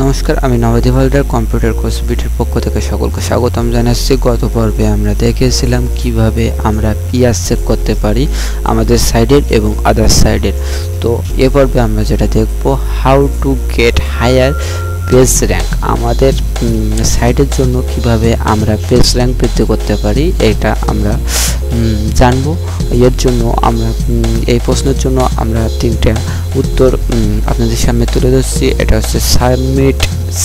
নমস্কার, আমি Nabadwip Haldar computer course বিটির পক্ষ থেকে সকলকে স্বাগতম জানাচ্ছি। গত পর্বে আমরা দেখেছিলাম কিভাবে আমরা পিআর চেক করতে পারি আমাদের সাইডের এবং আদার সাইডের। তো এ পর্বে আমরা যেটা দেখব, how to get higher page rank. আমাদের সাইটের জন্য কিভাবে আমরা পেজ র্যাঙ্ক বৃদ্ধি করতে পারি এটা আমরা জানবো। এর জন্য আমরা এই প্রশ্নের জন্য আমরা তিনটা উত্তর আপনাদের সামনে তুলে ধরছি। এটা হচ্ছে সাবমিট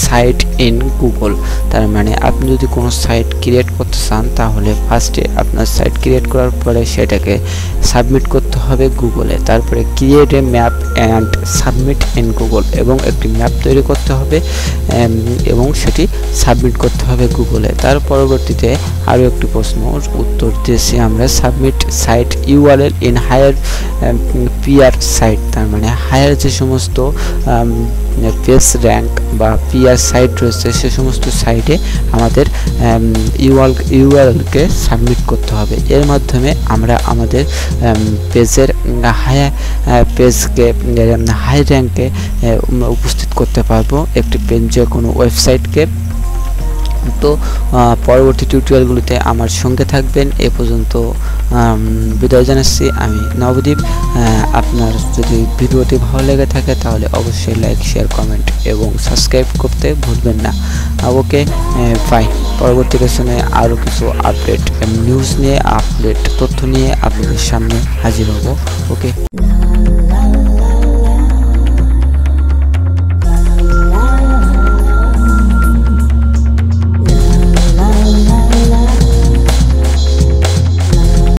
সাইট ইন গুগল। তার মানে আপনি যদি কোনো সাইট ক্রিয়েট করতে চান তাহলে ফার্স্টে আপনার সাইট ক্রিয়েট করার পরে সেটাকে সাবমিট করতে হবে গুগলে। তারপরে create a map and submit in Google, এবং একটি ম্যাপ তৈরি করতে হবে এবং সেটি সাবমিট করতে হবে গুগলে। তার পরবর্তীতে আরও একটি প্রশ্ন উত্তর দিয়েছি আমরা, submit site URL in higher PR site. তার মানে হায়ার যে সমস্ত পেজ র্যাঙ্ক বা পিআর সাইট রয়েছে সে সমস্ত সাইটে আমাদের ইউআরএলকে সাবমিট করতে হবে। এর মাধ্যমে আমরা আমাদের পেজের পেজকে হাই র্যাঙ্কে উপস্থিত করতে পারবো একটি পেজ যে কোনো ওয়েবসাইটকে। তো পরবর্তী টিউটোরিয়ালগুলিতে আমার সঙ্গে থাকবেন। এ পর্যন্ত বিদায় জানাচ্ছি। আমি নবদ্বীপ। আপনার যদি ভিডিওটি ভালো লেগে থাকে তাহলে অবশ্যই লাইক, শেয়ার, কমেন্ট এবং সাবস্ক্রাইব করতে ভুলবেন না। ওকে, বাই। পরবর্তী সেশনে আরও কিছু আপডেট নিউজ নিয়ে, আপডেট তথ্য নিয়ে আপনাদের সামনে হাজির হব। ওকে।